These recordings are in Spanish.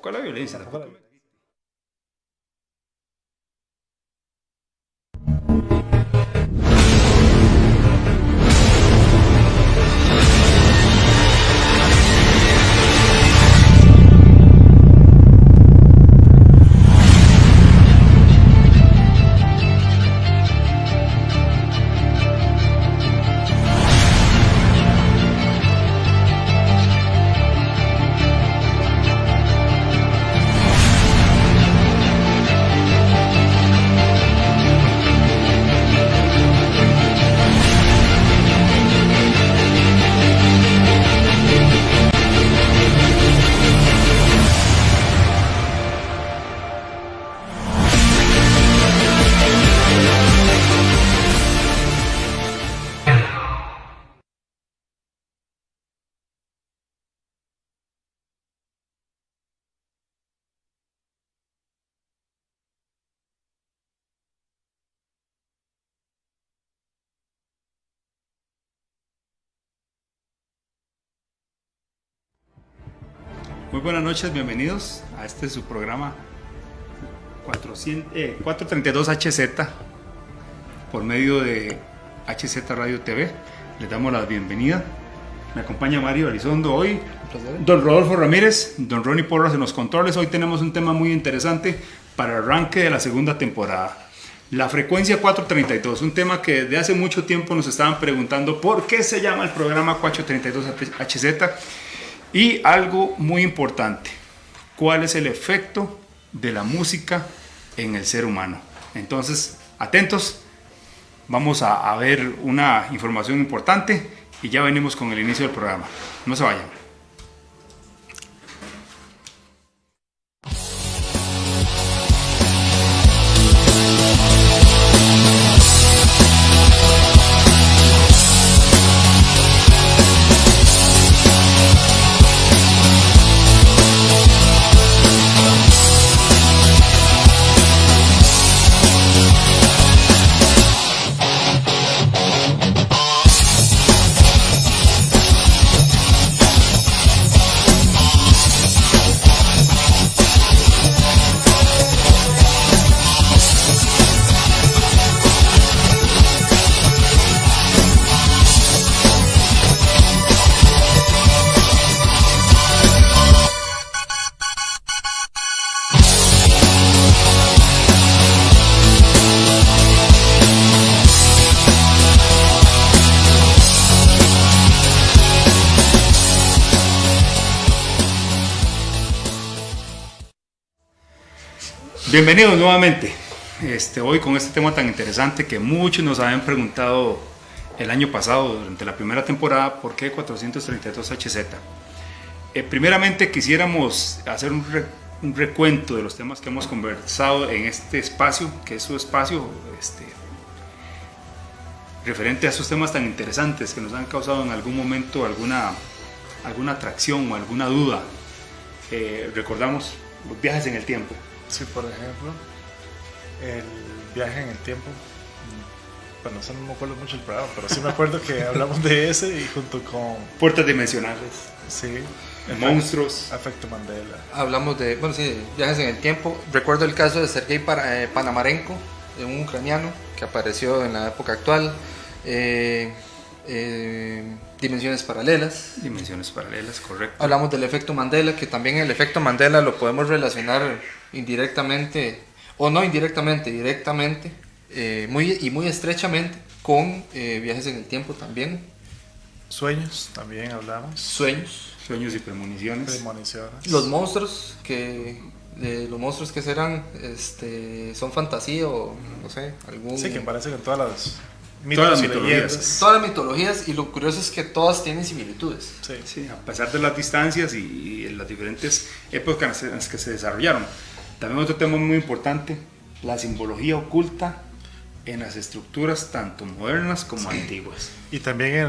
Tampoco a la violencia. Muy buenas noches, bienvenidos a este su programa 432 HZ por medio de HZ Radio TV. Les damos la bienvenida. Me acompaña Mario Elizondo hoy, don Rodolfo Ramírez, don Ronnie Porras en los controles. Hoy tenemos un tema muy interesante para el arranque de la segunda temporada. La frecuencia 432, un tema que desde hace mucho tiempo nos estaban preguntando por qué se llama el programa 432 HZ. Y algo muy importante, ¿cuál es el efecto de la música en el ser humano? Entonces, atentos, vamos a ver una información importante y ya venimos con el inicio del programa. No se vayan. Bienvenidos nuevamente. Hoy con este tema tan interesante que muchos nos habían preguntado el año pasado durante la primera temporada, ¿por qué 432 HZ? Primeramente quisiéramos hacer un recuento de los temas que hemos conversado en este espacio, que es su espacio referente a esos temas tan interesantes que nos han causado en algún momento alguna atracción o alguna duda. Recordamos los viajes en el tiempo. Sí, por ejemplo, el viaje en el tiempo. Bueno, eso no me acuerdo mucho del programa, pero sí me acuerdo que hablamos de ese y junto con... Puertas dimensionales. Sí. Monstruos. Efecto Mandela. Hablamos de, bueno, sí, viajes en el tiempo. Recuerdo el caso de Sergei Panamarenko, un ucraniano que apareció en la época actual. Dimensiones paralelas. Dimensiones paralelas, correcto. Hablamos del efecto Mandela, que también el efecto Mandela lo podemos relacionar indirectamente, o no indirectamente, directamente, muy estrechamente con viajes en el tiempo también. Sueños, también hablamos. Sueños y premoniciones. Los monstruos que serán, son fantasía o no sé, algún... Sí, que aparecen en todas las mitologías. Todas las mitologías, y lo curioso es que todas tienen similitudes. Sí, a pesar de las distancias y las diferentes épocas en las que se desarrollaron. También otro tema muy importante, la simbología oculta en las estructuras tanto modernas como antiguas. Y también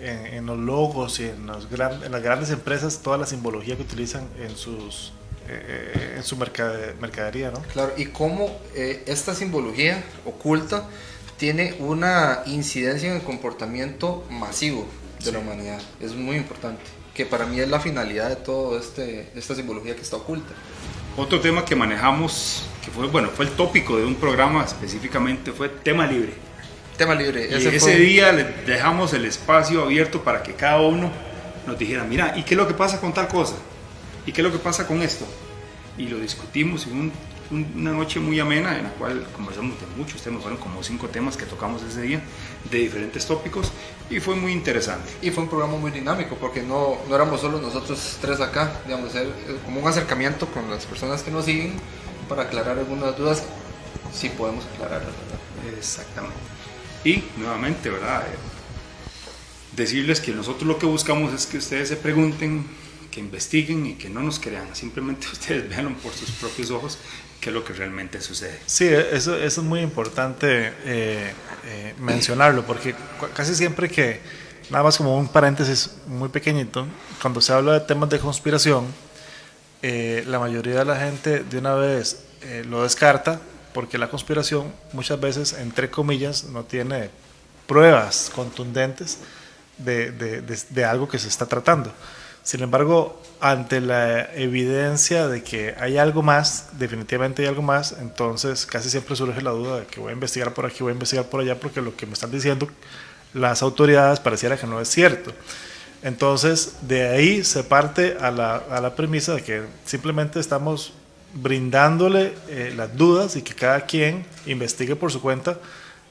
en los logos y en las grandes empresas, toda la simbología que utilizan en su mercadería, ¿no? Claro, y cómo esta simbología oculta tiene una incidencia en el comportamiento masivo de la humanidad. Es muy importante. que para mí es la finalidad de todo esta simbología que está oculta. Otro tema que manejamos, que fue, bueno, fue el tópico de un programa específicamente, fue tema libre. Tema libre. Y ese día le dejamos el espacio abierto para que cada uno nos dijera, mira, ¿y qué es lo que pasa con tal cosa? ¿Y qué es lo que pasa con esto? Y lo discutimos en una noche muy amena en la cual conversamos de muchos temas, fueron como 5 temas que tocamos ese día, de diferentes tópicos, y fue muy interesante. Y fue un programa muy dinámico, porque no éramos solo nosotros 3 acá, digamos, era como un acercamiento con las personas que nos siguen para aclarar algunas dudas, si podemos aclararlas, ¿verdad? Exactamente. Y nuevamente, ¿verdad? Decirles que nosotros lo que buscamos es que ustedes se pregunten, que investiguen y que no nos crean, simplemente ustedes veanlo por sus propios ojos, qué es lo que realmente sucede. Sí, eso es muy importante mencionarlo, porque casi siempre que, nada más como un paréntesis muy pequeñito, cuando se habla de temas de conspiración, la mayoría de la gente de una vez lo descarta, porque la conspiración muchas veces, entre comillas, no tiene pruebas contundentes de algo que se está tratando. Sin embargo, ante la evidencia de que hay algo más, definitivamente hay algo más, entonces casi siempre surge la duda de que voy a investigar por aquí, voy a investigar por allá, porque lo que me están diciendo las autoridades pareciera que no es cierto. Entonces, de ahí se parte a la premisa de que simplemente estamos brindándole las dudas y que cada quien investigue por su cuenta,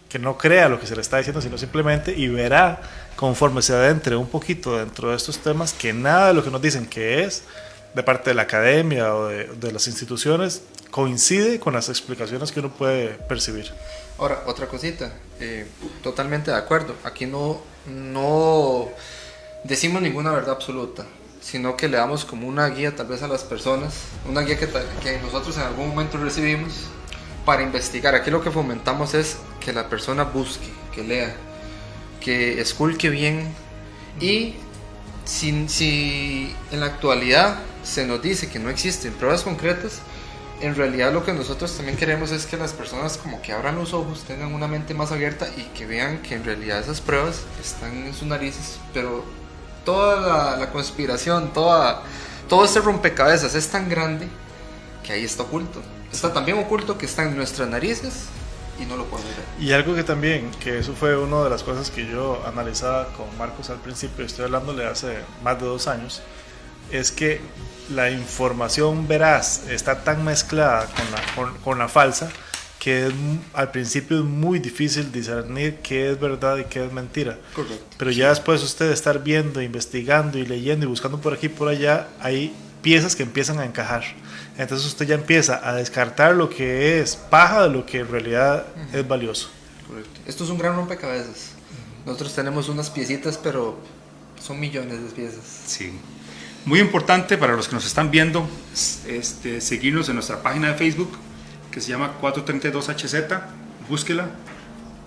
que no crea lo que se le está diciendo, sino simplemente y verá conforme se adentre un poquito dentro de estos temas que nada de lo que nos dicen que es de parte de la academia o de las instituciones coincide con las explicaciones que uno puede percibir. Ahora, otra cosita, totalmente de acuerdo, aquí no decimos ninguna verdad absoluta, sino que le damos como una guía tal vez a las personas, una guía que nosotros en algún momento recibimos para investigar. Aquí lo que fomentamos es que la persona busque, que lea, que esculque bien, y si en la actualidad se nos dice que no existen pruebas concretas, en realidad lo que nosotros también queremos es que las personas como que abran los ojos, tengan una mente más abierta y que vean que en realidad esas pruebas están en sus narices, pero toda la conspiración, todo este rompecabezas es tan grande que ahí está oculto. Está también oculto que está en nuestras narices y no lo podemos ver. Y algo que también, que eso fue una de las cosas que yo analizaba con Marcos al principio, estoy hablándole hace más de 2 años, es que la información veraz está tan mezclada con la falsa que al principio es muy difícil discernir qué es verdad y qué es mentira. Correcto. Pero ya después usted estar viendo, investigando y leyendo y buscando por aquí y por allá, hay piezas que empiezan a encajar. Entonces usted ya empieza a descartar lo que es paja de lo que en realidad es valioso. Correcto. Esto es un gran rompecabezas. Nosotros tenemos unas piecitas, pero son millones de piezas. Sí. Muy importante para los que nos están viendo, seguirnos en nuestra página de Facebook, que se llama 432HZ, búsquela.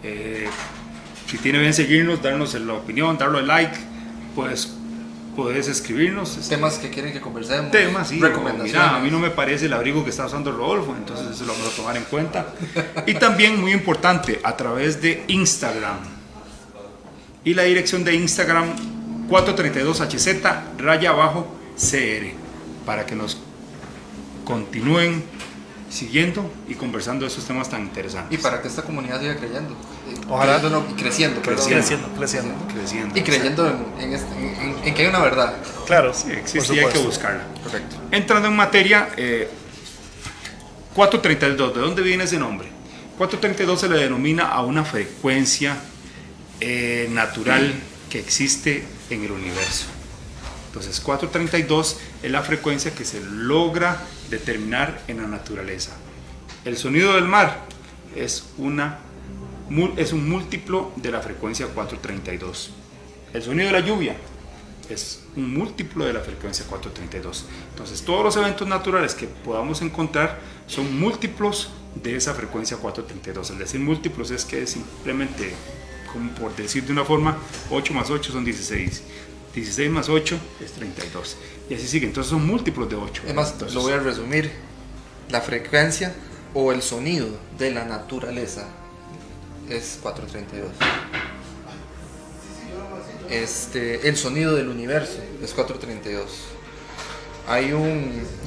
Si tiene bien seguirnos, darnos la opinión, darle like, pues puedes escribirnos. Temas que quieren que conversemos. Temas, sí. Recomendaciones. Mira, a mí no me parece el abrigo que está usando Rodolfo, entonces eso lo vamos a tomar en cuenta. Y también, muy importante, a través de Instagram. Y la dirección de Instagram, 432HZ_CR, para que nos continúen siguiendo y conversando de esos temas tan interesantes. Y para que esta comunidad siga creyendo. Ojalá. Y creciendo. Creciendo. Y creyendo en que hay una verdad. Claro, sí, existe y hay que buscarla. Correcto. Entrando en materia, 432, ¿de dónde viene ese nombre? 432 se le denomina a una frecuencia natural que existe en el universo. Entonces 432 es la frecuencia que se logra determinar en la naturaleza. El sonido del mar es un múltiplo de la frecuencia 432. El sonido de la lluvia es un múltiplo de la frecuencia 432. Entonces todos los eventos naturales que podamos encontrar son múltiplos de esa frecuencia 432. Al decir múltiplos es que es simplemente, como por decir de una forma, 8 más 8 son 16. 16 más 8 es 32. Y así sigue. Entonces son múltiplos de 8. Además, entonces, lo voy a resumir. La frecuencia o el sonido de la naturaleza es 432. el sonido del universo, es 432.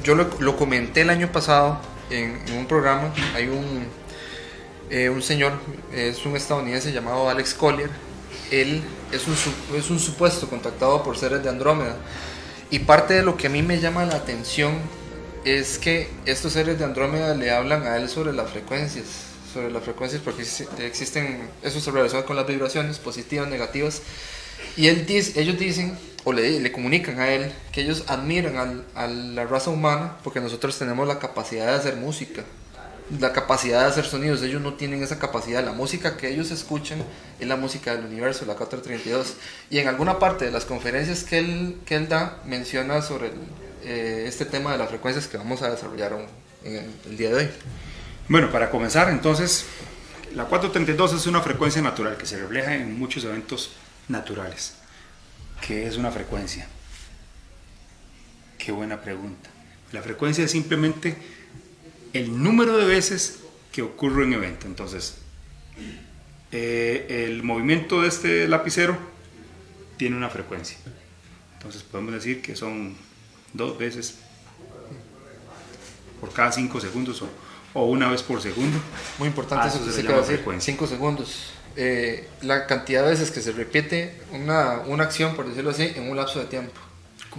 Yo lo comenté el año pasado en un programa. Hay un señor, es un estadounidense llamado Alex Collier. Él es un supuesto contactado por seres de Andrómeda, y parte de lo que a mí me llama la atención es que estos seres de Andrómeda le hablan a él sobre las frecuencias, porque existen, eso se relaciona con las vibraciones positivas, negativas, y ellos dicen, o le comunican a él, que ellos admiran a la raza humana porque nosotros tenemos la capacidad de hacer música, la capacidad de hacer sonidos. Ellos no tienen esa capacidad. La música que ellos escuchan es la música del universo, la 432. Y en alguna parte de las conferencias que él da, menciona sobre este tema de las frecuencias que vamos a desarrollar en el día de hoy. Bueno, para comenzar, entonces, la 432 es una frecuencia natural que se refleja en muchos eventos naturales. ¿Qué es una frecuencia? Qué buena pregunta. La frecuencia es simplemente el número de veces que ocurre un evento. Entonces, el movimiento de este lapicero tiene una frecuencia. Entonces podemos decir que son 2 veces por cada 5 segundos o una vez por segundo. Muy importante eso que se acaba de decir, 5 segundos. La cantidad de veces que se repite una acción, por decirlo así, en un lapso de tiempo,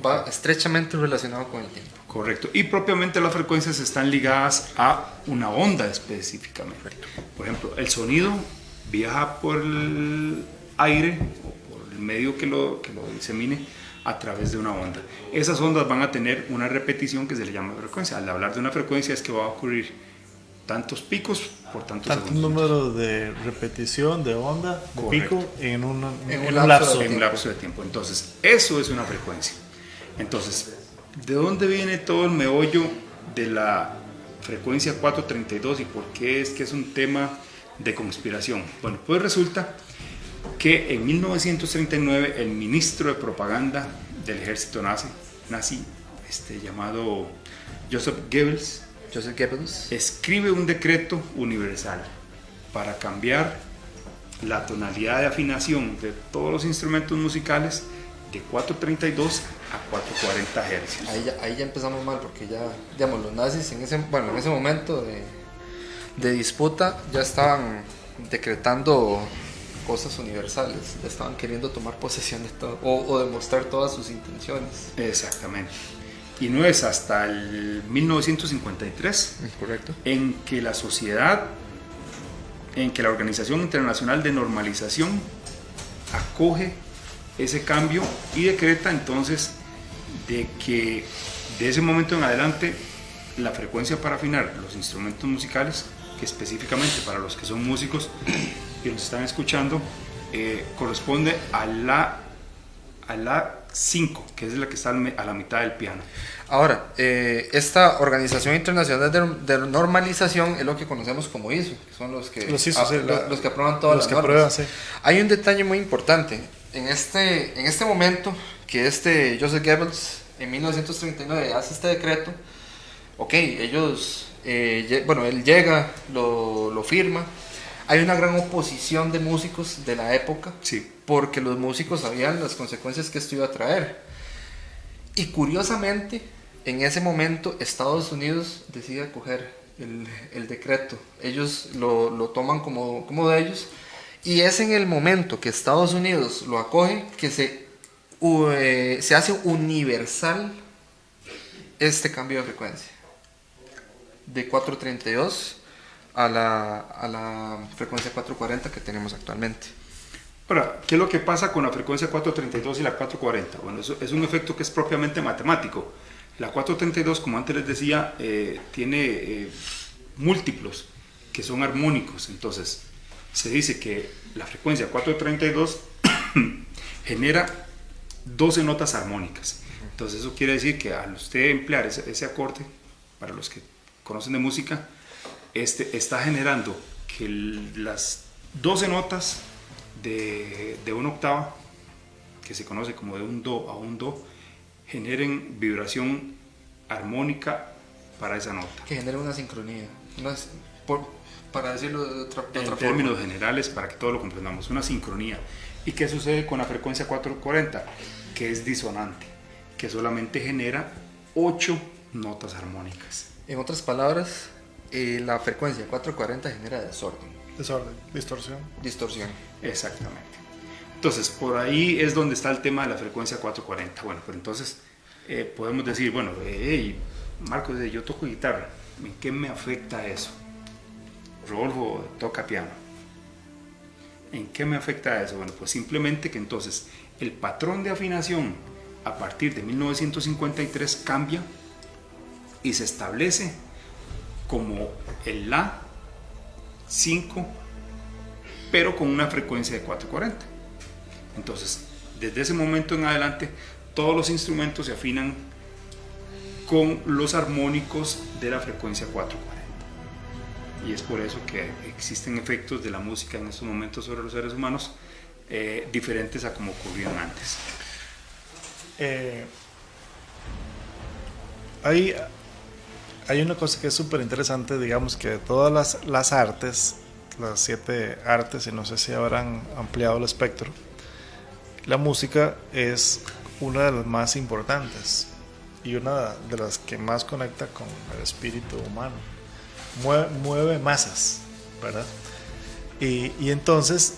va estrechamente relacionado con el tiempo. Correcto. Y propiamente las frecuencias están ligadas a una onda específicamente. Por ejemplo, el sonido viaja por el aire o por el medio que lo disemine a través de una onda. Esas ondas van a tener una repetición que se le llama frecuencia. Al hablar de una frecuencia es que va a ocurrir tantos picos por tantos segundos. Número de repetición de onda, de pico, en un lapso de tiempo. Entonces, eso es una frecuencia. Entonces, ¿de dónde viene todo el meollo de la frecuencia 432 y por qué es que es un tema de conspiración? Bueno, pues resulta que en 1939 el ministro de propaganda del ejército nazi llamado Joseph Goebbels, escribe un decreto universal para cambiar la tonalidad de afinación de todos los instrumentos musicales de 432 a 440 Hz. Ahí ya empezamos mal, porque ya, digamos, los nazis en ese momento de disputa ya estaban decretando cosas universales, ya estaban queriendo tomar posesión de todo o demostrar todas sus intenciones. Exactamente. Y no es hasta el 1953 correcto, en que la Organización Internacional de Normalización acoge ese cambio y decreta entonces de que de ese momento en adelante la frecuencia para afinar los instrumentos musicales, que específicamente para los que son músicos y nos están escuchando, corresponde a la 5, que es la que está a la mitad del piano. Ahora, esta Organización Internacional de Normalización es lo que conocemos como ISO, que son los que aprueban todas las normas. Sí. Hay un detalle muy importante. En este momento que Joseph Goebbels en 1939 hace este decreto, él llega, lo firma. Hay una gran oposición de músicos de la época, sí, porque los músicos sabían las consecuencias que esto iba a traer. Y curiosamente, en ese momento Estados Unidos decide acoger el decreto. Ellos lo toman como de ellos, y es en el momento que Estados Unidos lo acoge que se hace universal este cambio de frecuencia de 432 a la frecuencia 440 que tenemos actualmente. Ahora, ¿qué es lo que pasa con la frecuencia 432 y la 440? Bueno, eso es un efecto que es propiamente matemático. La 432, como antes les decía, tiene múltiplos que son armónicos. Entonces, se dice que la frecuencia 432 genera 12 notas armónicas. Entonces, eso quiere decir que al usted emplear ese acorde, para los que conocen de música, está generando que las 12 notas de una octava, que se conoce como de un do a un do, generen vibración armónica para esa nota. Que genera una sincronía, para decirlo de otra en forma. Términos generales, para que todos lo comprendamos, una sincronía. ¿Y qué sucede con la frecuencia 440? Que es disonante, que solamente genera 8 notas armónicas. En otras palabras, la frecuencia 440 genera desorden. Desorden, Distorsión. Exactamente. Entonces, por ahí es donde está el tema de la frecuencia 440. Bueno, pues entonces podemos decir, bueno, hey, Marcos, yo toco guitarra, ¿en qué me afecta eso? Rodolfo toca piano. ¿En qué me afecta eso? Bueno, pues simplemente que entonces el patrón de afinación a partir de 1953 cambia y se establece como el La 5, pero con una frecuencia de 440. Entonces, desde ese momento en adelante, todos los instrumentos se afinan con los armónicos de la frecuencia 440. Y es por eso que existen efectos de la música en estos momentos sobre los seres humanos diferentes a como ocurrían antes. Hay una cosa que es súper interesante, digamos que de todas las artes, las 7 artes, y no sé si habrán ampliado el espectro, la música es una de las más importantes y una de las que más conecta con el espíritu humano. Mueve masas, ¿verdad? Y entonces,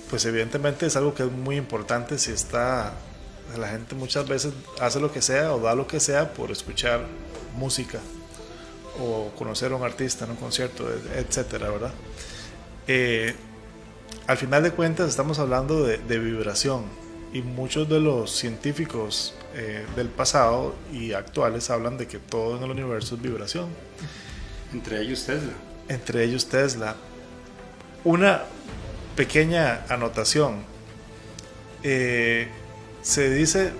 pues evidentemente es algo que es muy importante. Si está, la gente muchas veces hace lo que sea o da lo que sea por escuchar música o conocer a un artista en un concierto, etcétera, ¿verdad? Al final de cuentas estamos hablando de vibración, y muchos de los científicos del pasado y actuales hablan de que todo en el universo es vibración. Entre ellos Tesla. Una pequeña anotación. Se dice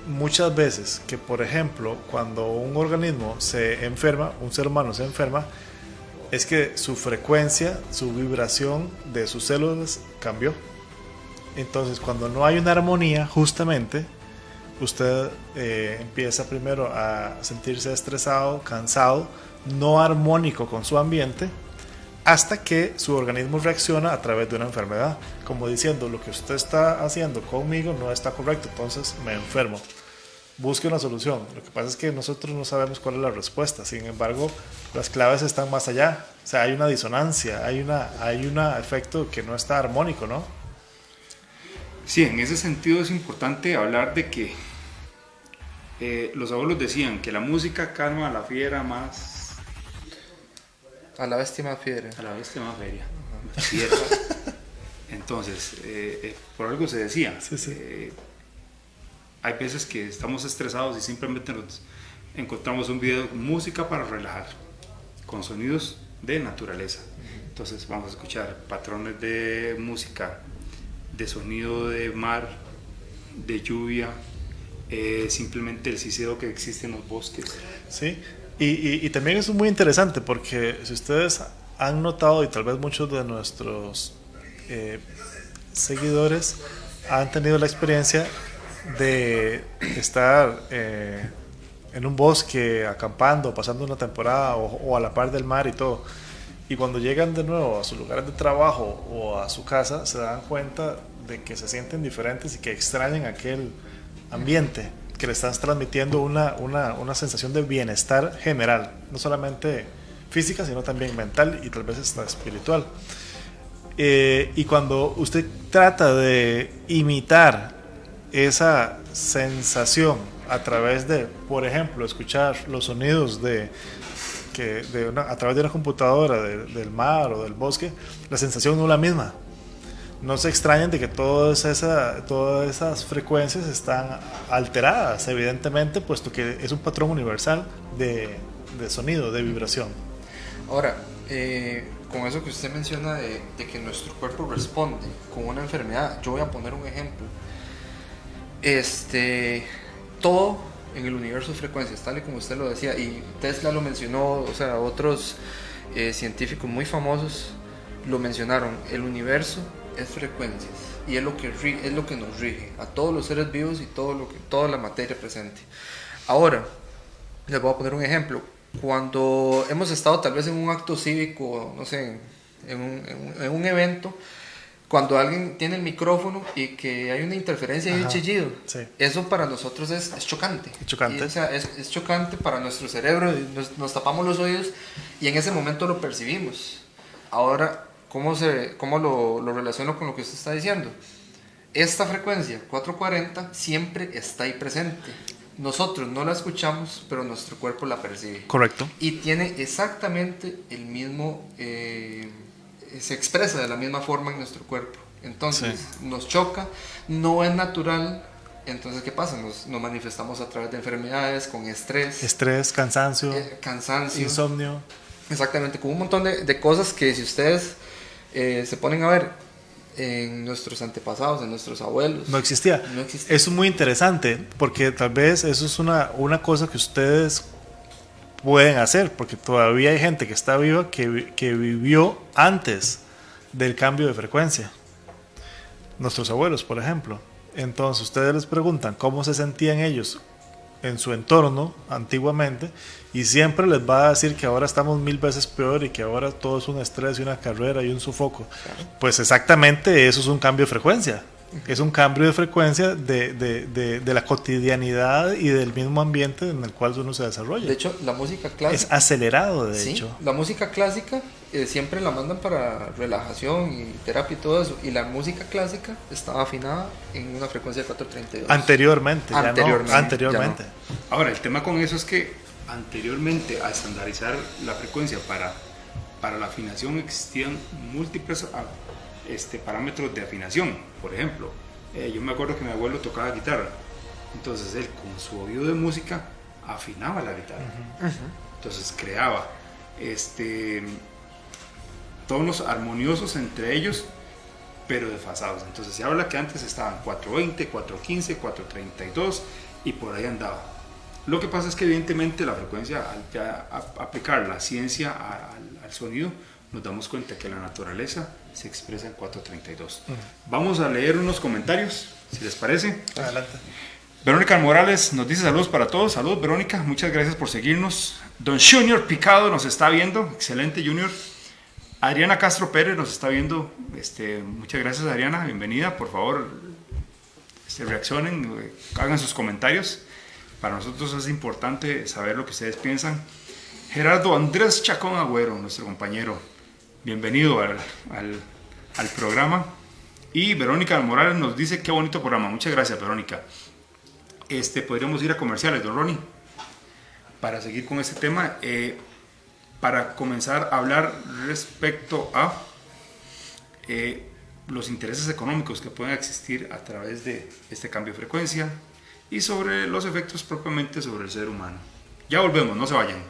muchas veces que, por ejemplo, cuando un organismo se enferma, un ser humano se enferma, es que su frecuencia, su vibración de sus células cambió. Entonces, cuando no hay una armonía, justamente, usted empieza primero a sentirse estresado, cansado, no armónico con su ambiente, hasta que su organismo reacciona a través de una enfermedad, como diciendo: lo que usted está haciendo conmigo no está correcto, entonces me enfermo. Busque una solución. Lo que pasa es que nosotros no sabemos cuál es la respuesta. Sin embargo, las claves están más allá. O sea, hay una disonancia, hay un efecto que no está armónico, ¿no? Sí, en ese sentido es importante hablar de que los abuelos decían que la música calma a la fiera más... A la bestia más fiera. A la bestia más fiera. Entonces, por algo se decía. Sí. Hay veces que estamos estresados y simplemente nos encontramos un video de música para relajar, con sonidos de naturaleza. Entonces vamos a escuchar patrones de música, de sonido de mar, de lluvia, simplemente el siseo que existe en los bosques. Sí, y también es muy interesante porque si ustedes han notado, y tal vez muchos de nuestros seguidores han tenido la experiencia de estar en un bosque acampando, pasando una temporada o a la par del mar y todo, y cuando llegan de nuevo a sus lugares de trabajo o a su casa, se dan cuenta de que se sienten diferentes y que extrañan aquel ambiente, que le estás transmitiendo una sensación de bienestar general, no solamente física, sino también mental y tal vez hasta espiritual. Y cuando usted trata de imitar esa sensación a través de, por ejemplo, escuchar los sonidos a través de una computadora del mar o del bosque, la sensación no es la misma. No se extrañen de que todas esas frecuencias están alteradas, evidentemente, puesto que es un patrón universal de sonido, de vibración. Ahora, Con eso que usted menciona de que nuestro cuerpo responde con una enfermedad, yo voy a poner un ejemplo. Todo en el universo es frecuencias, tal y como usted lo decía, y Tesla lo mencionó, o sea, otros científicos muy famosos lo mencionaron. El universo es frecuencias y es lo que nos rige a todos los seres vivos y toda la materia presente. Ahora, les voy a poner un ejemplo. Cuando hemos estado tal vez en un acto cívico, no sé, en un evento, cuando alguien tiene el micrófono y que hay una interferencia y un chillido, sí. eso para nosotros es chocante. Es chocante. Y, o sea, es chocante para nuestro cerebro, y nos tapamos los oídos y en ese momento lo percibimos. Ahora, ¿cómo lo relaciono con lo que usted está diciendo? Esta frecuencia 440 siempre está ahí presente. Nosotros no la escuchamos, pero nuestro cuerpo la percibe. Correcto. Y tiene exactamente el mismo... se expresa de la misma forma en nuestro cuerpo. Entonces nos choca, no es natural. Entonces, ¿qué pasa? Nos manifestamos a través de enfermedades, con estrés, cansancio, insomnio. Exactamente, con un montón de cosas que si ustedes se ponen a ver en nuestros antepasados, en nuestros abuelos, no existía. Eso es muy interesante, porque tal vez eso es una cosa que ustedes pueden hacer, porque todavía hay gente que está viva que vivió antes del cambio de frecuencia. Nuestros abuelos, por ejemplo. Entonces ustedes les preguntan cómo se sentían ellos en su entorno antiguamente, y siempre les va a decir que ahora estamos 1000 veces peor y que ahora todo es un estrés y una carrera y un sofoco. Claro. Pues exactamente eso es un cambio de frecuencia. Es un cambio de frecuencia de la cotidianidad y del mismo ambiente en el cual uno se desarrolla. De hecho, la música clásica... Es acelerado, de hecho. La música clásica siempre la mandan para relajación y terapia y todo eso. Y la música clásica estaba afinada en una frecuencia de 432. Anteriormente. Ya no. Ahora, el tema con eso es que anteriormente, a estandarizar la frecuencia para la afinación, existían múltiples parámetros de afinación. Por ejemplo, yo me acuerdo que mi abuelo tocaba guitarra, entonces él con su oído de música afinaba la guitarra. Entonces creaba tonos armoniosos entre ellos, pero desfasados. Entonces se habla que antes estaban 420, 415, 432 y por ahí andaba. Lo que pasa es que evidentemente la frecuencia, al aplicar la ciencia al sonido, nos damos cuenta que la naturaleza se expresa en 432. Vamos a leer unos comentarios, si les parece. Adelante. Verónica Morales nos dice saludos para todos. Saludos, Verónica, muchas gracias por seguirnos. Don Junior Picado nos está viendo, excelente, Junior. Adriana Castro Pérez nos está viendo, muchas gracias, Adriana, bienvenida. Por favor, reaccionen, hagan sus comentarios. Para nosotros es importante saber lo que ustedes piensan. Gerardo Andrés Chacón Agüero, nuestro compañero, bienvenido al programa. Y Verónica Morales nos dice qué bonito programa. Muchas gracias, Verónica. Podríamos ir a comerciales, don Ronnie, para seguir con este tema, para comenzar a hablar respecto a los intereses económicos que pueden existir a través de este cambio de frecuencia y sobre los efectos propiamente sobre el ser humano. Ya volvemos, no se vayan.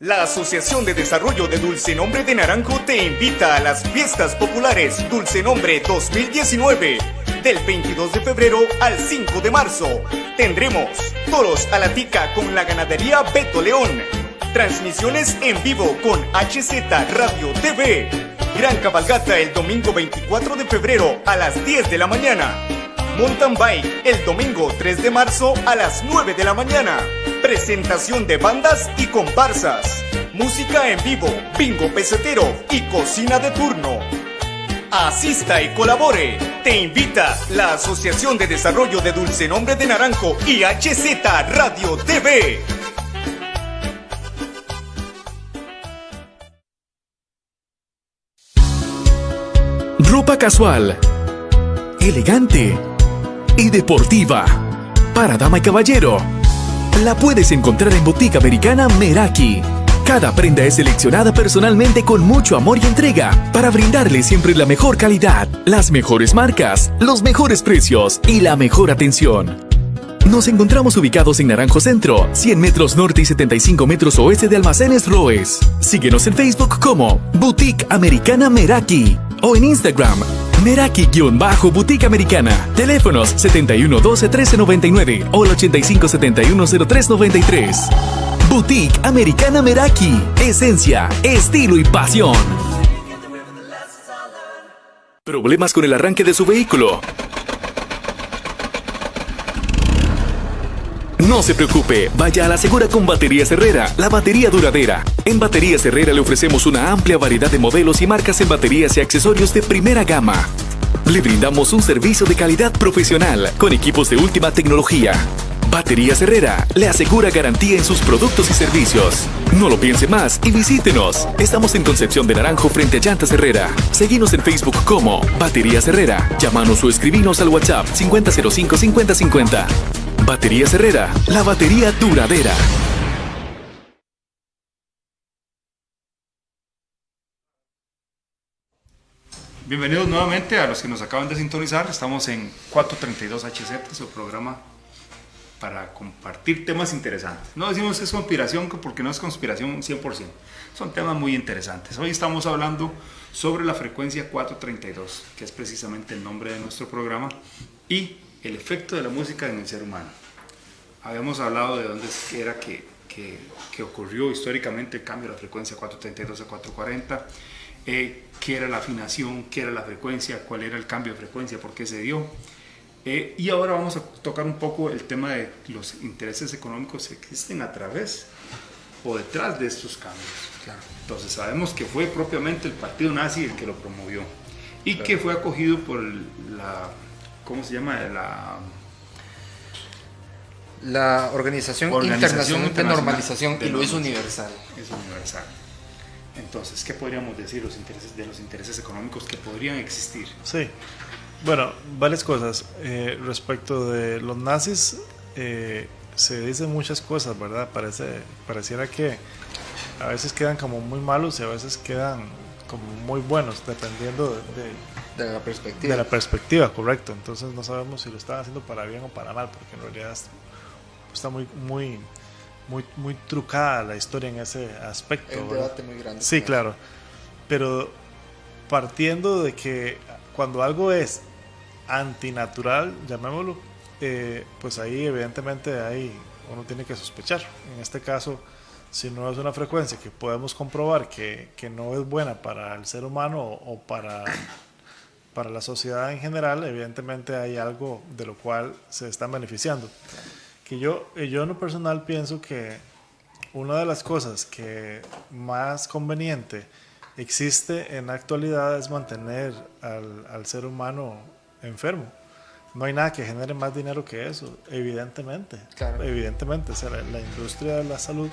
La Asociación de Desarrollo de Dulce Nombre de Naranjo te invita a las Fiestas Populares Dulce Nombre 2019. Del 22 de febrero al 5 de marzo. Tendremos toros a la tica con la ganadería Beto León. Transmisiones en vivo con HZ Radio TV. Gran cabalgata el domingo 24 de febrero a las 10 de la mañana. Mountain Bike el domingo 3 de marzo a las 9 de la mañana. Presentación de bandas y comparsas. Música en vivo, bingo pesetero y cocina de turno. Asista y colabore. Te invita la Asociación de Desarrollo de Dulce Nombre de Naranjo y HZ Radio TV. Ropa casual, elegante y deportiva para dama y caballero. La puedes encontrar en Boutique Americana Meraki. Cada prenda es seleccionada personalmente con mucho amor y entrega para brindarle siempre la mejor calidad, las mejores marcas, los mejores precios y la mejor atención. Nos encontramos ubicados en Naranjo Centro, 100 metros norte y 75 metros oeste de Almacenes Roes. Síguenos en Facebook como Boutique Americana Meraki o en Instagram Meraki-Boutique Americana. Teléfonos 7112-1399 o el 8571-0393. Boutique Americana Meraki. Esencia, estilo y pasión. ¿Problemas con el arranque de su vehículo? No se preocupe, vaya a la segura con Baterías Herrera, la batería duradera. En Baterías Herrera le ofrecemos una amplia variedad de modelos y marcas en baterías y accesorios de primera gama. Le brindamos un servicio de calidad profesional con equipos de última tecnología. Baterías Herrera le asegura garantía en sus productos y servicios. No lo piense más y visítenos. Estamos en Concepción de Naranjo frente a Llantas Herrera. Seguinos en Facebook como Baterías Herrera. Llámanos o escribinos al WhatsApp 5005-5050. Baterías Herrera, la batería duradera. Bienvenidos nuevamente a los que nos acaban de sintonizar. Estamos en 432HZ, su programa para compartir temas interesantes. No decimos que es conspiración porque no es conspiración 100%. Son temas muy interesantes. Hoy estamos hablando sobre la frecuencia 432, que es precisamente el nombre de nuestro programa, y el efecto de la música en el ser humano. Habíamos hablado de dónde era que ocurrió históricamente el cambio de la frecuencia 432 a 440, qué era la afinación, qué era la frecuencia, cuál era el cambio de frecuencia, por qué se dio. Y ahora vamos a tocar un poco el tema de los intereses económicos que existen a través o detrás de estos cambios. Claro. Entonces sabemos que fue propiamente el partido nazi el que lo promovió y claro, que fue acogido por la, ¿cómo se llama? La Organización Internacional de Normalización, y lo hizo universal. Es universal. Entonces, ¿qué podríamos decir de los intereses económicos que podrían existir? Sí, bueno, varias cosas. Respecto de los nazis, se dicen muchas cosas, ¿verdad? Pareciera que a veces quedan como muy malos y a veces quedan como muy buenos, dependiendo de la perspectiva. De la perspectiva, correcto. Entonces no sabemos si lo están haciendo para bien o para mal, porque en realidad está muy trucada la historia en ese aspecto. Es un debate muy grande. Sí, claro. Pero partiendo de que cuando algo es antinatural, llamémoslo, pues ahí evidentemente uno tiene que sospechar. En este caso, si no es una frecuencia que podemos comprobar que no es buena para el ser humano o para la sociedad en general, evidentemente hay algo de lo cual se están beneficiando. Que yo en lo personal pienso que una de las cosas que más conveniente existe en la actualidad es mantener al ser humano enfermo. No hay nada que genere más dinero que eso, evidentemente. Claro. Evidentemente, o sea, la industria de la salud,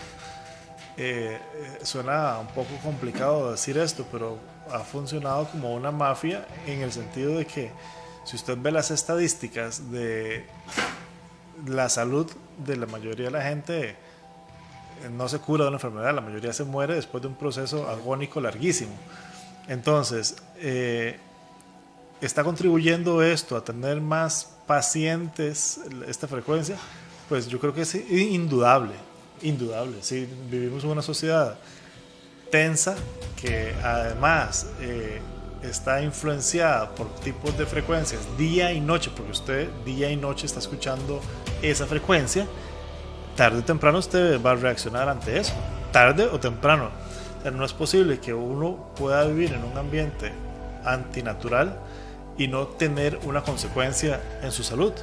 suena un poco complicado decir esto, pero ha funcionado como una mafia en el sentido de que si usted ve las estadísticas de la salud de la mayoría de la gente, no se cura de una enfermedad, la mayoría se muere después de un proceso agónico larguísimo. Entonces, ¿está contribuyendo esto a tener más pacientes esta frecuencia? Pues yo creo que es indudable. Si vivimos en una sociedad tensa que además está influenciada por tipos de frecuencias día y noche, porque usted día y noche está escuchando esa frecuencia, tarde o temprano usted va a reaccionar ante eso, tarde o temprano. O sea, no es posible que uno pueda vivir en un ambiente antinatural y no tener una consecuencia en su salud.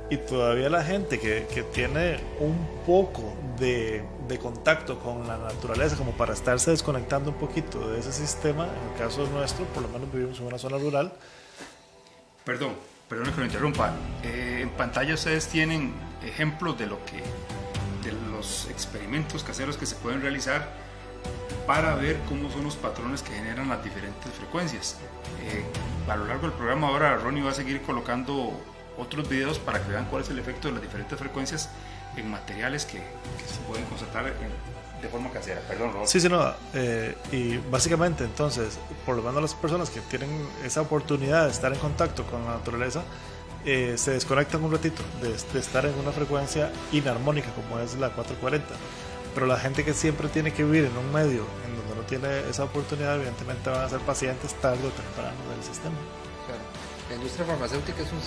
Y todavía la gente que tiene un poco de contacto con la naturaleza, como para estarse desconectando un poquito de ese sistema, en el caso nuestro, por lo menos vivimos en una zona rural. Perdón que lo interrumpa. En pantalla ustedes tienen ejemplos de los experimentos caseros que se pueden realizar para ver cómo son los patrones que generan las diferentes frecuencias. A lo largo del programa ahora Ronnie va a seguir colocando otros videos para que vean cuál es el efecto de las diferentes frecuencias en materiales que se pueden constatar de forma casera. Perdón, Robert. Sí, no. Y básicamente, entonces, por lo menos las personas que tienen esa oportunidad de estar en contacto con la naturaleza, se desconectan un ratito de estar en una frecuencia inarmónica como es la 440. Pero la gente que siempre tiene que vivir en un medio en donde no tiene esa oportunidad, evidentemente van a ser pacientes tarde o temprano del sistema. Claro. La industria farmacéutica es un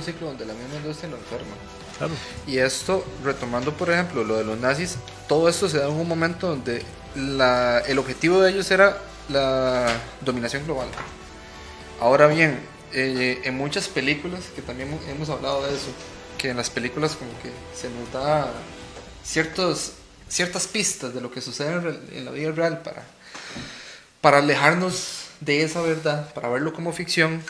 ciclo donde la misma industria lo enferma. Claro. Y esto, retomando por ejemplo lo de los nazis, todo esto se da en un momento donde el objetivo de ellos era la dominación global. Ahora bien, en muchas películas, que también hemos hablado de eso, que en las películas como que se nos da ciertas pistas de lo que sucede en la vida real para alejarnos de esa verdad, para verlo como ficción,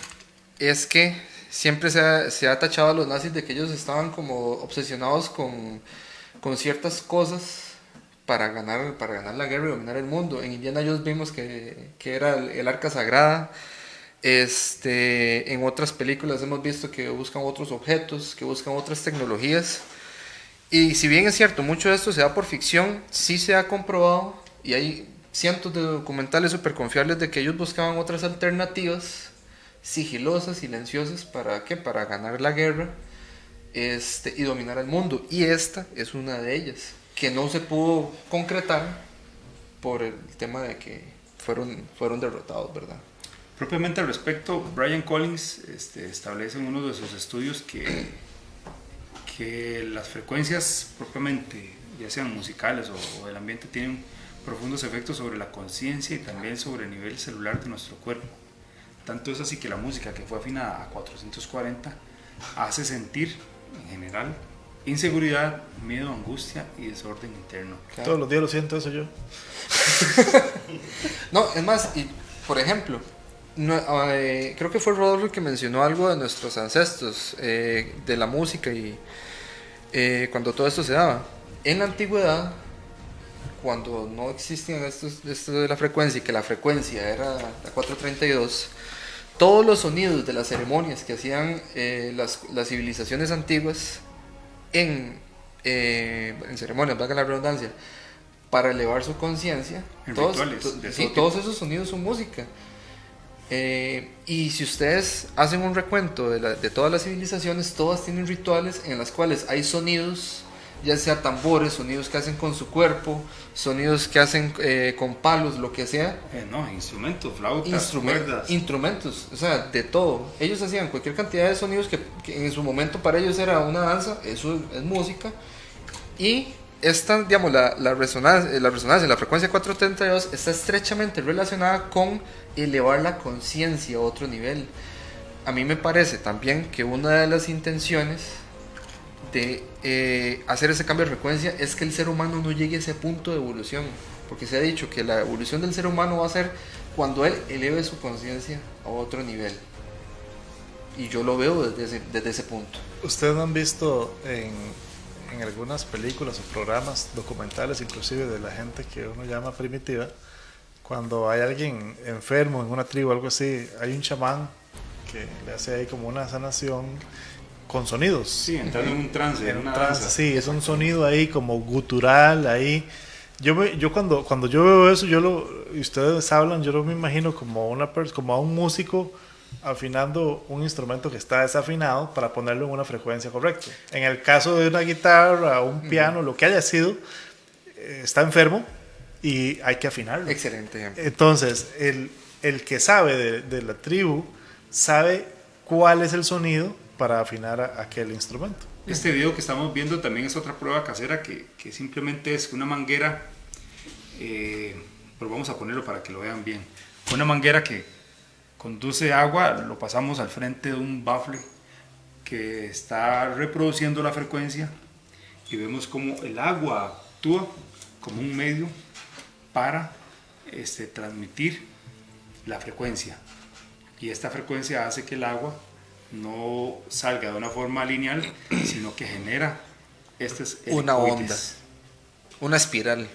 es que siempre se ha tachado a los nazis de que ellos estaban como obsesionados con ciertas cosas para ganar la guerra y dominar el mundo. En Indiana Jones vimos que era el arca sagrada. En otras películas hemos visto que buscan otros objetos, que buscan otras tecnologías. Y si bien es cierto, mucho de esto se da por ficción, sí se ha comprobado, y hay cientos de documentales súper confiables de que ellos buscaban otras alternativas sigilosas, silenciosas, ¿para qué? Para ganar la guerra y dominar el mundo. Y esta es una de ellas, que no se pudo concretar por el tema de que fueron derrotados, ¿verdad? Propiamente al respecto, Brian Collins establece en uno de sus estudios que las frecuencias propiamente, ya sean musicales o del ambiente, tienen profundos efectos sobre la conciencia y también sobre el nivel celular de nuestro cuerpo. Tanto es así que la música, que fue afinada a 440, hace sentir, en general, inseguridad, miedo, angustia y desorden interno. Claro. Todos los días lo siento eso yo. No, es más, y por ejemplo, creo que fue Rodolfo el que mencionó algo de nuestros ancestros, de la música y cuando todo esto se daba. En la antigüedad, cuando no existían esto de la frecuencia y que la frecuencia era la 432, todos los sonidos de las ceremonias que hacían las civilizaciones antiguas en ceremonias, valga la redundancia, para elevar su conciencia, todos esos sonidos son música. Y si ustedes hacen un recuento de todas las civilizaciones, todas tienen rituales en las cuales hay sonidos, ya sea tambores, sonidos que hacen con su cuerpo, sonidos que hacen con palos, lo que sea. No, instrumentos, flautas, cuerdas. Instrumentos, o sea, de todo. Ellos hacían cualquier cantidad de sonidos que en su momento para ellos era una danza, eso es música. Y esta, digamos, la resonancia, la frecuencia 432 está estrechamente relacionada con elevar la conciencia a otro nivel. A mí me parece también que una de las intenciones de hacer ese cambio de frecuencia es que el ser humano no llegue a ese punto de evolución, porque se ha dicho que la evolución del ser humano va a ser cuando él eleve su conciencia a otro nivel, y yo lo veo desde ese punto. ¿Ustedes no han visto en algunas películas o programas documentales, inclusive de la gente que uno llama primitiva, cuando hay alguien enfermo en una tribu o algo así, hay un chamán que le hace ahí como una sanación con sonidos? Sí, entrando en un trance, en una danza. Sí, es un sonido ahí como gutural ahí. Yo cuando yo veo eso, y ustedes hablan, yo me imagino como como a un músico afinando un instrumento que está desafinado para ponerlo en una frecuencia correcta. En el caso de una guitarra, un piano, lo que haya sido, está enfermo y hay que afinarlo. Excelente ejemplo. Entonces, el que sabe de la tribu sabe cuál es el sonido para afinar aquel instrumento. Este video que estamos viendo también es otra prueba casera que simplemente es una manguera, pero vamos a ponerlo para que lo vean bien. Una manguera que conduce agua, lo pasamos al frente de un bafle que está reproduciendo la frecuencia y vemos como el agua actúa como un medio para transmitir la frecuencia, y esta frecuencia hace que el agua no salga de una forma lineal, sino que genera una onda, una espiral.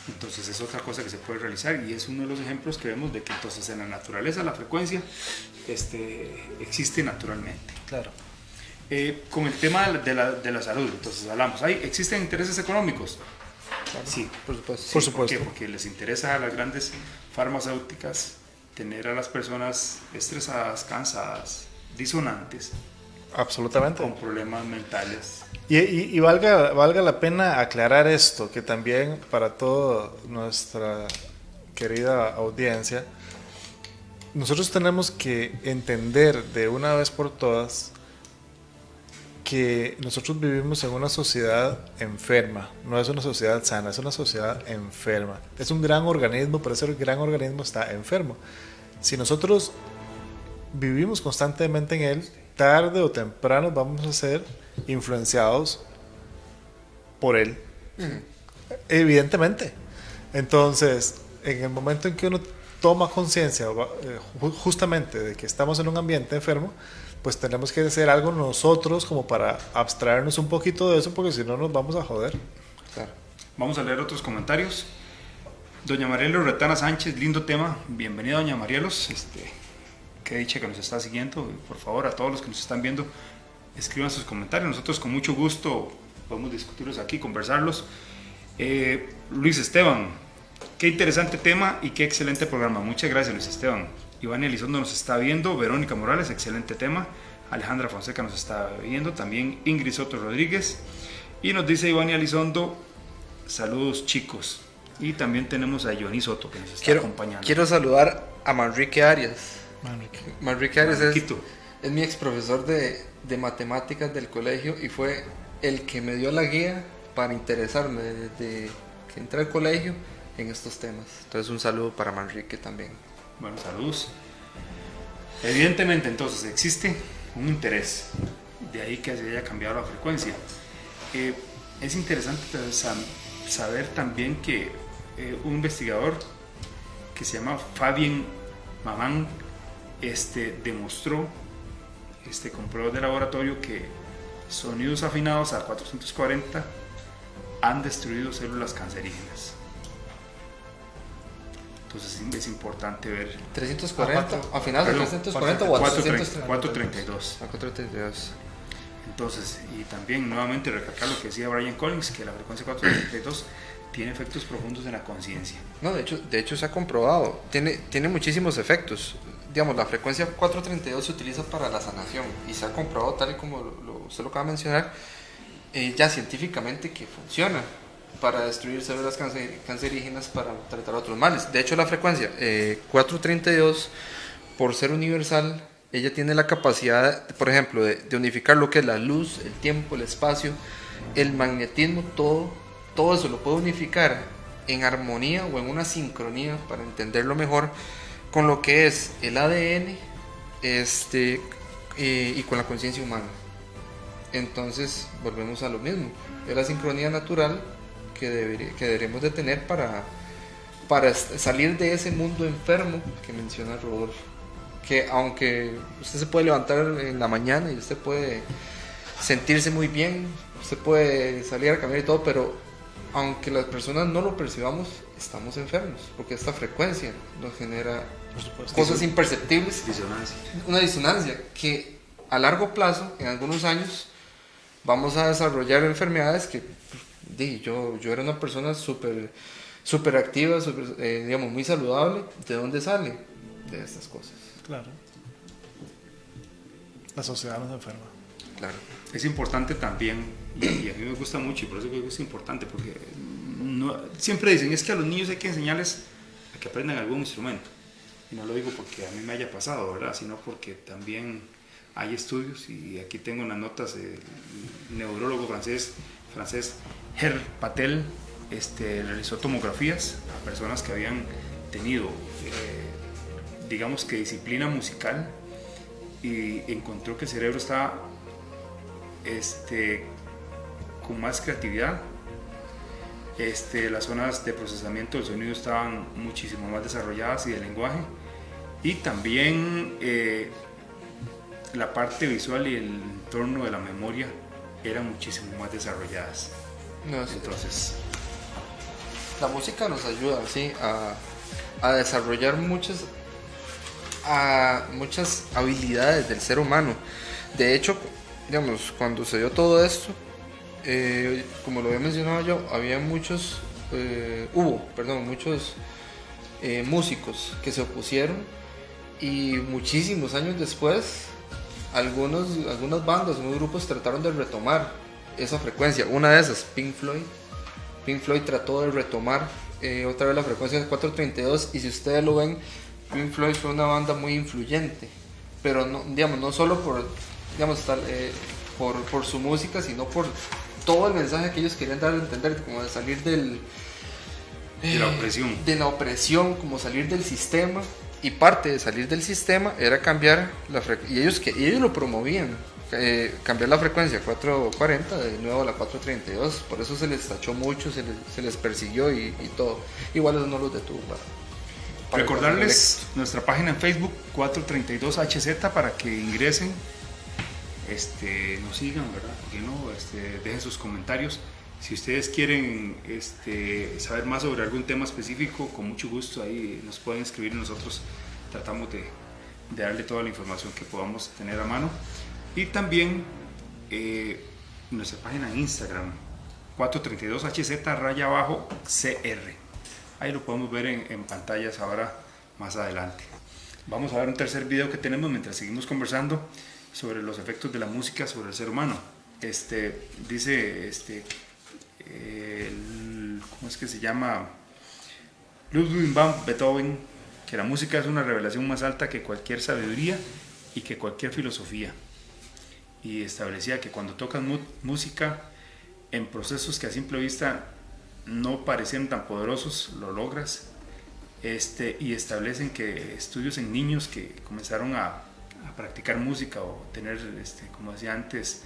Entonces es otra cosa que se puede realizar, y es uno de los ejemplos que vemos de que entonces en la naturaleza la frecuencia existe naturalmente. Claro. Con el tema de la salud, entonces hablamos, ¿existen intereses económicos? Claro. Sí, por supuesto. Sí, Por supuesto. ¿por qué? Porque les interesa a las grandes farmacéuticas tener a las personas estresadas, cansadas, disonantes, Absolutamente. con problemas mentales. Y valga la pena aclarar esto, que también para toda nuestra querida audiencia, nosotros tenemos que entender de una vez por todas que nosotros vivimos en una sociedad enferma, no es una sociedad sana, es una sociedad enferma. Es un gran organismo, pero ese gran organismo está enfermo. Si nosotros vivimos constantemente en él, tarde o temprano vamos a ser influenciados por él. Evidentemente. Entonces, en el momento en que uno toma conciencia justamente de que estamos en un ambiente enfermo, pues tenemos que hacer algo nosotros como para abstraernos un poquito de eso, porque si no nos vamos a joder. Claro. Vamos a leer otros comentarios. Doña Marielo Retana Sánchez, lindo tema. Bienvenida, doña Marielos. Qué dicha que nos está siguiendo. Por favor, a todos los que nos están viendo, escriban sus comentarios. Nosotros con mucho gusto podemos discutirlos aquí, conversarlos. Luis Esteban, qué interesante tema y qué excelente programa. Muchas gracias, Luis Esteban. Iván Elizondo nos está viendo. Verónica Morales, excelente tema. Alejandra Fonseca nos está viendo. También Ingrid Soto Rodríguez. Y nos dice Iván Elizondo, saludos chicos. Y también tenemos a Johnny Soto que nos está acompañando. Quiero saludar a Manrique Arias. Manrique Arias es mi ex profesor de matemáticas del colegio y fue el que me dio la guía para interesarme desde que entré al colegio en estos temas. Entonces un saludo para Manrique también. Bueno, saludos. Evidentemente entonces existe un interés, de ahí que se haya cambiado la frecuencia. Es interesante saber también que un investigador que se llama Fabien Mamán demostró, con pruebas de laboratorio, que sonidos afinados a 440 han destruido células cancerígenas. Entonces es importante ver 340 afinados a 340 o a 432. A 432. Entonces, y también nuevamente recalcar lo que decía Brian Collins, que la frecuencia 432 tiene efectos profundos en la conciencia. No, de hecho se ha comprobado, tiene muchísimos efectos. Digamos, la frecuencia 432 se utiliza para la sanación y se ha comprobado, tal y como usted lo acaba de mencionar, ya científicamente que funciona para destruir células cancerígenas, para tratar otros males. De hecho, la frecuencia 432, por ser universal, ella tiene la capacidad, por ejemplo, de unificar lo que es la luz, el tiempo, el espacio, el magnetismo, todo eso lo puede unificar en armonía o en una sincronía, para entenderlo mejor, con lo que es el ADN y con la conciencia humana. Entonces volvemos a lo mismo, es la sincronía natural que deberemos de tener para salir de ese mundo enfermo que menciona Rodolfo, que aunque usted se puede levantar en la mañana y usted puede sentirse muy bien, usted puede salir a caminar y todo, pero aunque las personas no lo percibamos, estamos enfermos, porque esta frecuencia nos genera cosas imperceptibles, una disonancia que a largo plazo, en algunos años, vamos a desarrollar enfermedades que yo era una persona súper activa, digamos, muy saludable. ¿De dónde sale? De estas cosas. Claro. La sociedad nos enferma. Claro. Es importante también, y a mí me gusta mucho, y por eso creo que es importante, porque siempre dicen, es que a los niños hay que enseñarles a que aprendan algún instrumento. Y no lo digo porque a mí me haya pasado, ¿verdad? Sino porque también hay estudios, y aquí tengo unas notas del neurólogo francés Herr Patel, realizó tomografías a personas que habían tenido, digamos que disciplina musical, y encontró que el cerebro estaba con más creatividad. Las zonas de procesamiento del sonido estaban muchísimo más desarrolladas, y del lenguaje, y también la parte visual y el entorno de la memoria eran muchísimo más desarrolladas. Entonces, la música nos ayuda, ¿sí?, a desarrollar muchas habilidades del ser humano. De hecho, digamos, cuando se dio todo esto, como lo había mencionado yo, había muchos músicos que se opusieron, y muchísimos años después algunas bandas, unos grupos trataron de retomar esa frecuencia. Una de esas, Pink Floyd trató de retomar otra vez la frecuencia de 432, y si ustedes lo ven, Pink Floyd fue una banda muy influyente, pero no solo por su música, sino por todo el mensaje que ellos querían dar a entender, como de salir de la opresión, como salir del sistema Y parte de salir del sistema era cambiar la frecuencia, y ellos lo promovían, cambiar la frecuencia 440 de nuevo a la 432, por eso se les tachó mucho, se les persiguió y todo. Igual eso no los detuvo. Para Recordarles nuestra página en Facebook 432HZ para que ingresen, nos sigan, ¿verdad? ¿Por qué no? Dejen sus comentarios. Si ustedes quieren saber más sobre algún tema específico, con mucho gusto ahí nos pueden escribir y nosotros tratamos de darle toda la información que podamos tener a mano. Y también nuestra página en Instagram 432HZ_CR. Ahí lo podemos ver en pantallas ahora más adelante. Vamos a ver un tercer video que tenemos mientras seguimos conversando sobre los efectos de la música sobre el ser humano. Dice ¿cómo es que se llama? Ludwig van Beethoven, que la música es una revelación más alta que cualquier sabiduría y que cualquier filosofía. Y establecía que cuando tocas música en procesos que a simple vista no parecían tan poderosos, lo logras. Y establecen que estudios en niños que comenzaron a practicar música o tener, como decía antes,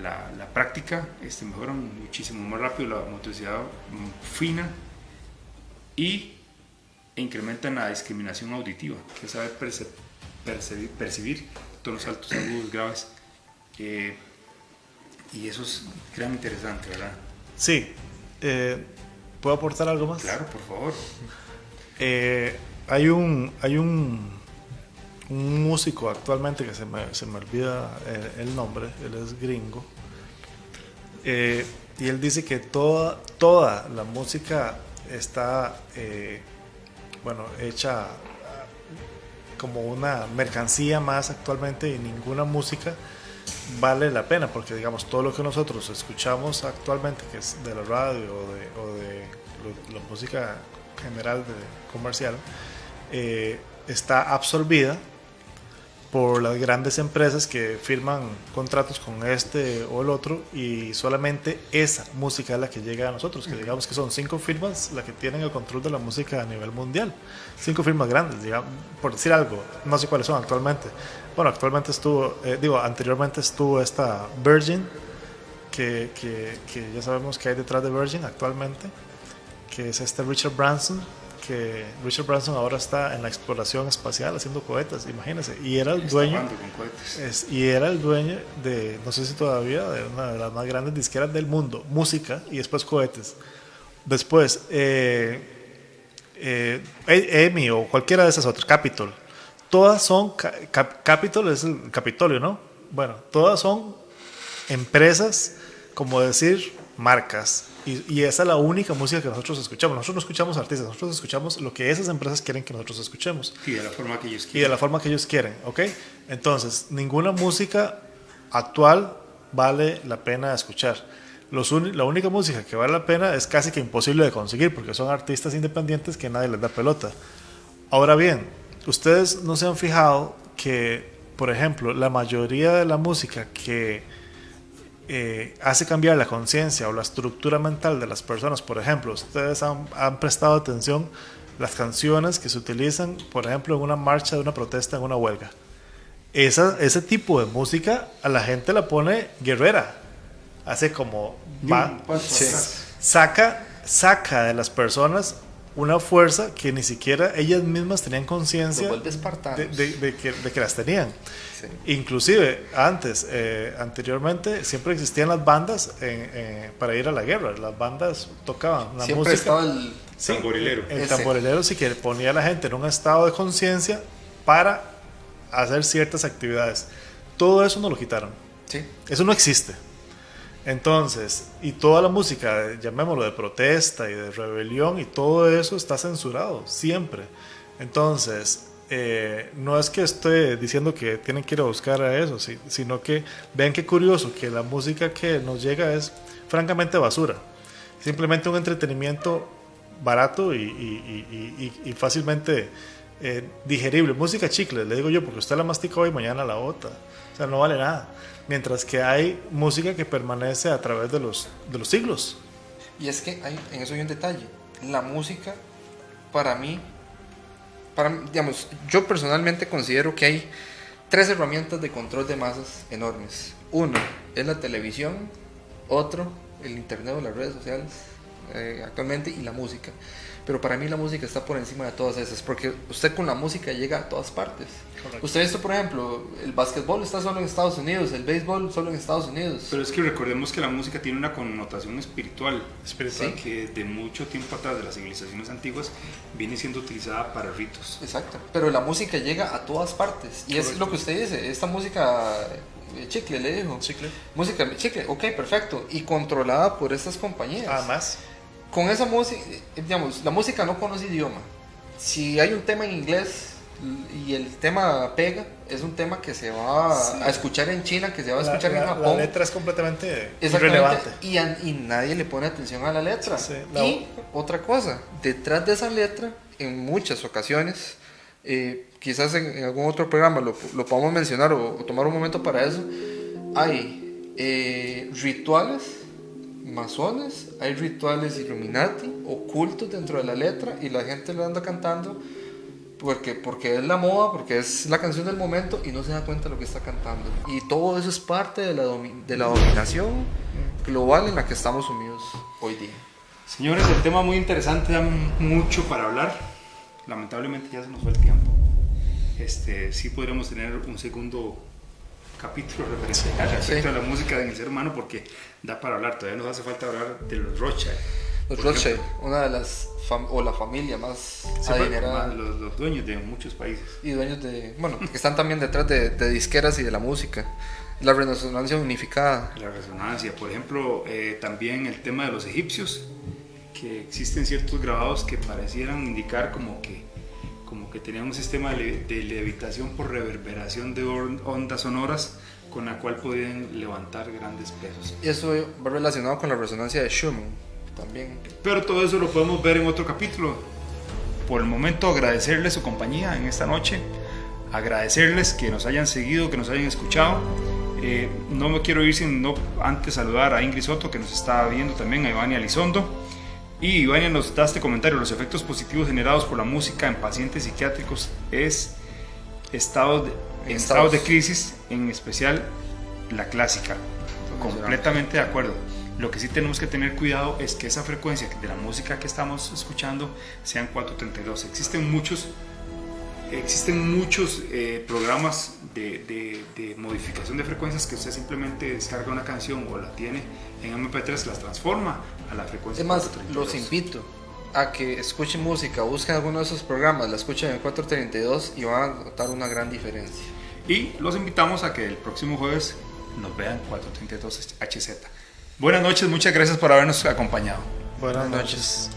la práctica, mejoran muchísimo más rápido la motricidad fina e incrementan la discriminación auditiva, que es saber percibir tonos altos, agudos, graves, y eso es gran interesante, ¿verdad? Sí. ¿Puedo aportar algo más? Claro, por favor. Hay un músico actualmente que se me olvida el nombre, él es gringo, y él dice que toda la música está hecha como una mercancía más actualmente, y ninguna música vale la pena, porque digamos todo lo que nosotros escuchamos actualmente, que es de la radio o de la música general comercial, está absorbida por las grandes empresas que firman contratos con este o el otro, y solamente esa música es la que llega a nosotros, que digamos que son 5 firmas las que tienen el control de la música a nivel mundial, 5 firmas grandes, digamos, por decir algo, no sé cuáles son actualmente. Bueno, anteriormente estuvo esta Virgin, que ya sabemos que hay detrás de Virgin actualmente, que es Richard Branson, que Richard Branson ahora está en la exploración espacial haciendo cohetes, imagínense, y era el dueño de, no sé si todavía, de una de las más grandes disqueras del mundo, música y después cohetes. Después EMI o cualquiera de esas otras, Capitol, todas son Capitol es el Capitolio, ¿no? Bueno, todas son empresas, como decir, marcas. Y esa es la única música que nosotros escuchamos. Nosotros no escuchamos artistas, nosotros escuchamos lo que esas empresas quieren que nosotros escuchemos. Y de la forma que ellos quieren. Y de la forma que ellos quieren, ¿ok? Entonces, ninguna música actual vale la pena escuchar. La única música que vale la pena es casi que imposible de conseguir, porque son artistas independientes que nadie les da pelota. Ahora bien, ustedes no se han fijado que, por ejemplo, la mayoría de la música que hace cambiar la conciencia o la estructura mental de las personas, por ejemplo, ustedes han prestado atención las canciones que se utilizan, por ejemplo, en una marcha de una protesta, en una huelga. Ese tipo de música a la gente la pone guerrera, hace como saca de las personas una fuerza que ni siquiera ellas mismas tenían conciencia de que las tenían. Sí. Inclusive anteriormente siempre existían las bandas para ir a la guerra. Las bandas tocaban la siempre música. Estaba el tamborilero. El tamborilero sí que ponía a la gente en un estado de conciencia para hacer ciertas actividades. Todo eso no lo quitaron. Sí. Eso no existe. Entonces, y toda la música, llamémoslo de protesta y de rebelión, y todo eso está censurado, siempre. Entonces, no es que esté diciendo que tienen que ir a buscar a eso, sino que vean qué curioso que la música que nos llega es francamente basura. Simplemente un entretenimiento barato y fácilmente digerible. Música chicle, le digo yo, porque usted la mastica hoy y mañana la bota. O sea, no vale nada. Mientras que hay música que permanece a través de los siglos. Y es que en eso hay un detalle. La música, para mí, digamos, yo personalmente considero que hay 3 herramientas de control de masas enormes. Uno es la televisión, otro el internet o las redes sociales actualmente, y la música. Pero para mí la música está por encima de todas esas, porque usted con la música llega a todas partes. Correcto. Usted ha visto, por ejemplo, el básquetbol está solo en Estados Unidos, el béisbol solo en Estados Unidos. Pero es que recordemos que la música tiene una connotación espiritual, Espiritual. que de mucho tiempo atrás, de las civilizaciones antiguas, viene siendo utilizada para ritos. Exacto, pero la música llega a todas partes. Y es lo que usted dice, esta música chicle, le dijo. Chicle. Música chicle, ok, perfecto. Y controlada por estas compañías. Además, Con esa música, digamos, la música no conoce idioma. Si hay un tema en inglés y el tema pega, es un tema que se va a escuchar en China, que se va a escuchar en Japón. la letra es completamente Exactamente, irrelevante. y nadie le pone atención a la letra. Sí, y otra cosa, detrás de esa letra, en muchas ocasiones, quizás en algún otro programa lo podamos mencionar o tomar un momento para eso, hay rituales masones, hay rituales Illuminati ocultos dentro de la letra, y la gente lo anda cantando porque es la moda, porque es la canción del momento, y no se da cuenta de lo que está cantando. Y todo eso es parte de la dominación global en la que estamos sumidos hoy día. Señores, el tema muy interesante, da mucho para hablar. Lamentablemente ya se nos fue el tiempo. Sí podríamos tener un segundo capítulo referente respecto a la música en el ser humano, porque da para hablar. Todavía nos hace falta hablar de los Rothschild. Los Rothschild, una de las o la familia más adinerada, los dueños de muchos países. y dueños de, bueno, que están también detrás de disqueras y de la música. La resonancia unificada. La resonancia, por ejemplo, también el tema de los egipcios, que existen ciertos grabados que parecieran indicar como que tenían un sistema de levitación por reverberación de ondas sonoras, con la cual podían levantar grandes pesos. Y eso va relacionado con la resonancia de Schumann también. Pero todo eso lo podemos ver en otro capítulo. Por el momento, agradecerles su compañía en esta noche, agradecerles que nos hayan seguido, que nos hayan escuchado. No me quiero ir sin antes saludar a Ingrid Soto, que nos está viendo también, a Ivania Elizondo. Y Ivania nos da este comentario: los efectos positivos generados por la música en pacientes psiquiátricos es estados de crisis, en especial la clásica. Completamente de acuerdo. Lo que sí tenemos que tener cuidado es que esa frecuencia de la música que estamos escuchando sean 432. Existen muchos programas de modificación de frecuencias que usted simplemente descarga una canción o la tiene en MP3, las transforma a la frecuencia. Es más, 432. los invito a que escuchen música, busquen alguno de esos programas, la escuchen en 432 y van a notar una gran diferencia. Y los invitamos a que el próximo jueves nos vean 432 HZ. Buenas noches, muchas gracias por habernos acompañado. Buenas noches.